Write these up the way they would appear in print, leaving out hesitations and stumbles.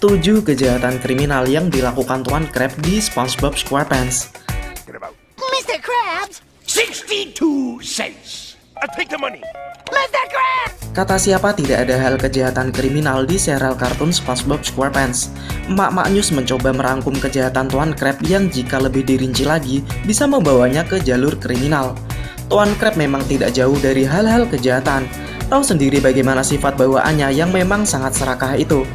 7 kejahatan kriminal yang dilakukan Tuan Crab di SpongeBob SquarePants. Mr. Krabs! 62 cents. I'll take the money. Mr. Krabs! Kata siapa tidak ada hal kejahatan kriminal di serial kartun SpongeBob SquarePants. Emak-emak News mencoba merangkum kejahatan Tuan Crab yang jika lebih dirinci lagi bisa membawanya ke jalur kriminal. Tuan Crab memang tidak jauh dari hal-hal kejahatan. Tahu sendiri bagaimana sifat bawaannya yang memang sangat serakah itu.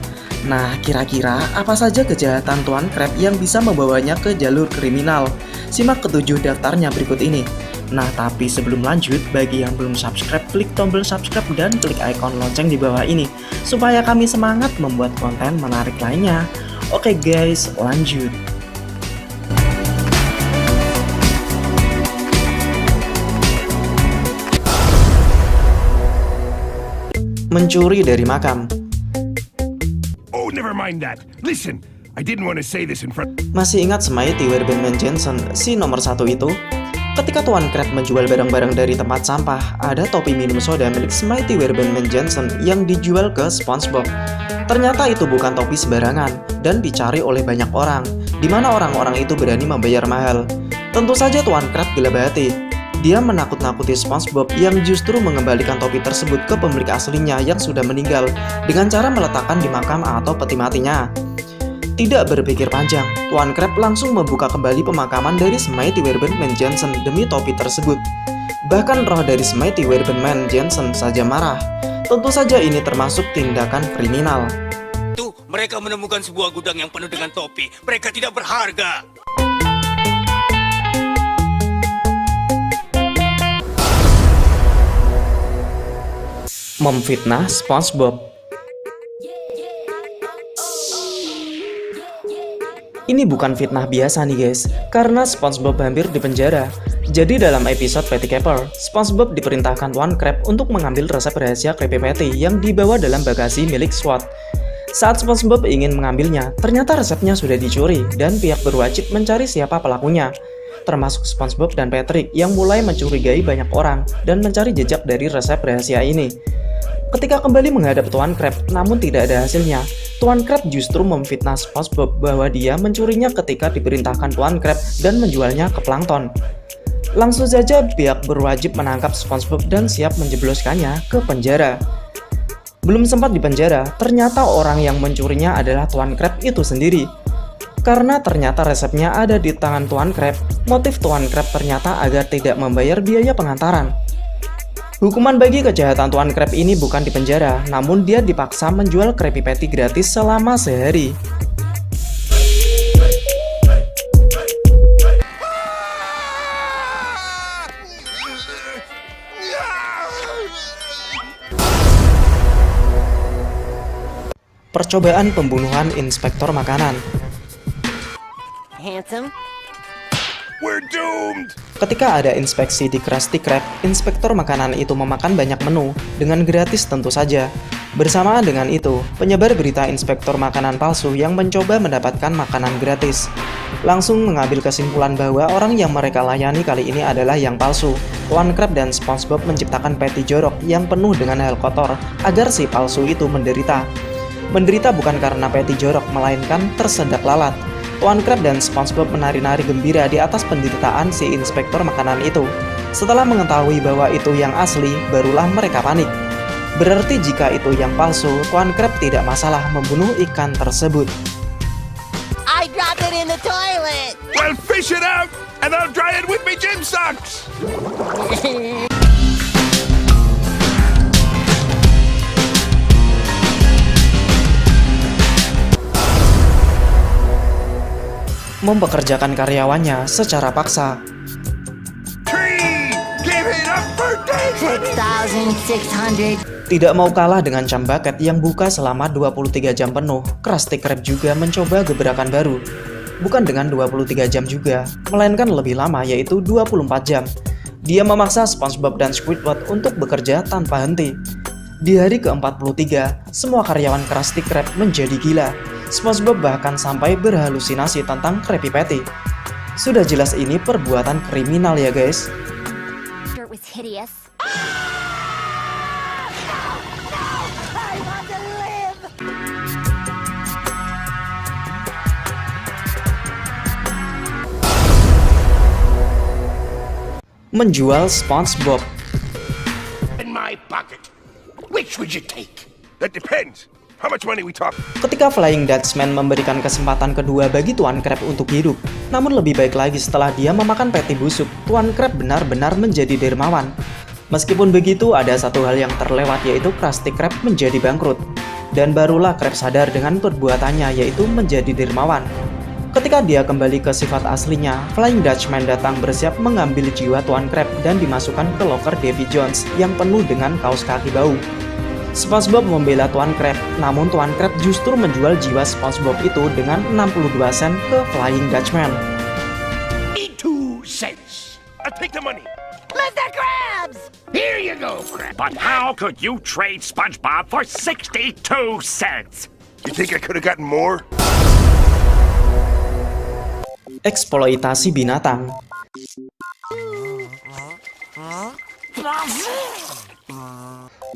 Nah, kira-kira apa saja kejahatan Tuan Crab yang bisa membawanya ke jalur kriminal? Simak ketujuh daftarnya berikut ini. Nah, tapi sebelum lanjut, bagi yang belum subscribe, klik tombol subscribe dan klik icon lonceng di bawah ini, supaya kami semangat membuat konten menarik lainnya. Oke guys, lanjut. Mencuri dari makam. Oh, never mind that. Listen, I didn't want to say this in front. Masih ingat Smithy Werbenman Jensen, si nomor 1 itu? Ketika Tuan Crab menjual barang-barang dari tempat sampah, ada topi minum soda milik Smithy Werbenman Jensen yang dijual ke SpongeBob. Ternyata itu bukan topi sembarangan dan dicari oleh banyak orang, di mana orang-orang itu berani membayar mahal. Tentu saja Tuan Crab gila hati. Dia menakut-nakuti SpongeBob yang justru mengembalikan topi tersebut ke pemilik aslinya yang sudah meninggal dengan cara meletakkan di makam atau peti matinya. Tidak berpikir panjang, Tuan Crab langsung membuka kembali pemakaman dari Smithy Werbenman Jensen demi topi tersebut. Bahkan roh dari Smithy Werbenman Jensen saja marah. Tentu saja ini termasuk tindakan kriminal. Tuh, mereka menemukan sebuah gudang yang penuh dengan topi. Mereka tidak berharga. Memfitnah SpongeBob. Ini bukan fitnah biasa nih guys, karena SpongeBob hampir dipenjara. Jadi dalam episode Patty Caper, SpongeBob diperintahkan Tuan Crab untuk mengambil resep rahasia Krabby Patty yang dibawa dalam bagasi milik SWAT. Saat SpongeBob ingin mengambilnya, ternyata resepnya sudah dicuri dan pihak berwajib mencari siapa pelakunya. Termasuk SpongeBob dan Patrick yang mulai mencurigai banyak orang dan mencari jejak dari resep rahasia ini. Ketika kembali menghadap Tuan Crab, namun tidak ada hasilnya, Tuan Crab justru memfitnah SpongeBob bahwa dia mencurinya ketika diperintahkan Tuan Crab dan menjualnya ke plankton. Langsung saja pihak berwajib menangkap SpongeBob dan siap menjebloskannya ke penjara. Belum sempat di penjara, ternyata orang yang mencurinya adalah Tuan Crab itu sendiri. Karena ternyata resepnya ada di tangan Tuan Crab, motif Tuan Crab ternyata agar tidak membayar biaya pengantaran. Hukuman bagi kejahatan Tuan Crab ini bukan di penjara, namun dia dipaksa menjual Krabby Patty gratis selama sehari. Percobaan pembunuhan inspektor makanan. Handsome? We're doomed. Ketika ada inspeksi di Krusty Krab, inspektor makanan itu memakan banyak menu, dengan gratis tentu saja. Bersamaan dengan itu, penyebar berita inspektor makanan palsu yang mencoba mendapatkan makanan gratis langsung mengambil kesimpulan bahwa orang yang mereka layani kali ini adalah yang palsu. Tuan Crab dan SpongeBob menciptakan patty jorok yang penuh dengan hal kotor agar si palsu itu menderita. Menderita bukan karena patty jorok, melainkan tersedak lalat. Tuan Crab dan SpongeBob menari-nari gembira di atas penderitaan si inspektor makanan itu. Setelah mengetahui bahwa itu yang asli, barulah mereka panik. Berarti jika itu yang palsu, Tuan Crab tidak masalah membunuh ikan tersebut. I dropped it in the toilet! Well, fish it out, and I'll dry it with me gym socks. Mempekerjakan karyawannya secara paksa. Tree, give it up for David. 6,600. Tidak mau kalah dengan Chum Bucket yang buka selama 23 jam penuh, Krusty Krab juga mencoba gebrakan baru. Bukan dengan 23 jam juga, melainkan lebih lama, yaitu 24 jam. Dia memaksa SpongeBob dan Squidward untuk bekerja tanpa henti. Di hari ke-43, semua karyawan Krusty Krab menjadi gila. SpongeBob bahkan sampai berhalusinasi tentang Krabby Patty. Sudah jelas ini perbuatan kriminal ya guys. It was hideous. menjual SpongeBob. In my pocket. Which would you take? That depends. How much money we talk? Ketika Flying Dutchman memberikan kesempatan kedua bagi Tuan Crab untuk hidup, namun lebih baik lagi setelah dia memakan patty busuk, Tuan Crab benar-benar menjadi dermawan. Meskipun begitu, ada satu hal yang terlewat, yaitu Krusty Krab menjadi bangkrut. Dan barulah Crab sadar dengan perbuatannya, yaitu menjadi dermawan. Ketika dia kembali ke sifat aslinya, Flying Dutchman datang bersiap mengambil jiwa Tuan Crab dan dimasukkan ke loker Davy Jones yang penuh dengan kaos kaki bau. SpongeBob membela Tuan Crab, namun Tuan Crab justru menjual jiwa SpongeBob itu dengan 62 sen ke Flying Dutchman. 2 cents. I'll take the money. Mr. Krabs! Here you go, Crab. But how could you trade SpongeBob for 62 cents? You think I could have gotten more? Eksploitasi binatang.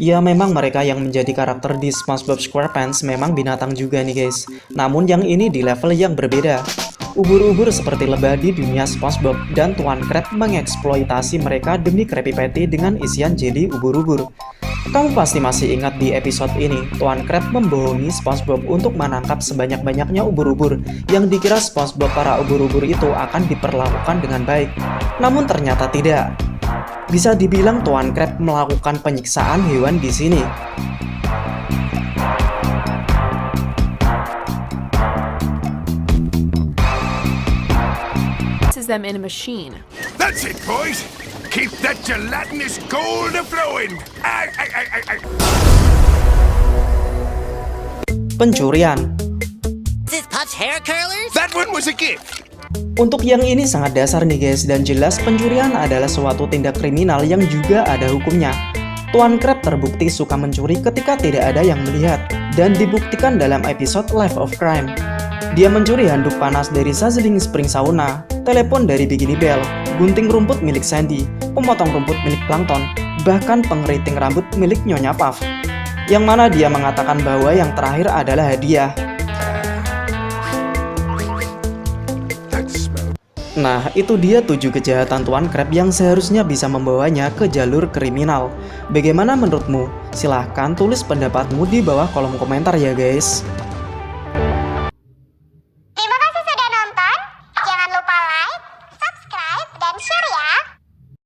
Ya memang mereka yang menjadi karakter di SpongeBob SquarePants memang binatang juga nih guys. Namun yang ini di level yang berbeda. Ubur-ubur seperti lebah di dunia SpongeBob dan Tuan Crab mengeksploitasi mereka demi Krabby Patty dengan isian jelly ubur-ubur. Kamu pasti masih ingat di episode ini, Tuan Crab membohongi SpongeBob untuk menangkap sebanyak-banyaknya ubur-ubur yang dikira SpongeBob para ubur-ubur itu akan diperlakukan dengan baik. Namun ternyata tidak. Bisa dibilang Tuan Crab melakukan penyiksaan hewan di sini. Them in a machine. That's it, boys. Keep that gelatinous gold a-flowing. Pencurian. Is this Puff's hair curlers? That one was a gift. Untuk yang ini sangat dasar nih guys, dan jelas pencurian adalah suatu tindak kriminal yang juga ada hukumnya. Tuan Crab terbukti suka mencuri ketika tidak ada yang melihat, dan dibuktikan dalam episode Life of Crime. Dia mencuri handuk panas dari Sizzling Spring Sauna, telepon dari Bikini Bell, gunting rumput milik Sandy, pemotong rumput milik Plankton, bahkan pengeriting rambut milik Nyonya Puff. Yang mana dia mengatakan bahwa yang terakhir adalah hadiah. Nah, itu dia 7 kejahatan Tuan Crab yang seharusnya bisa membawanya ke jalur kriminal. Bagaimana menurutmu? Silahkan tulis pendapatmu di bawah kolom komentar ya guys.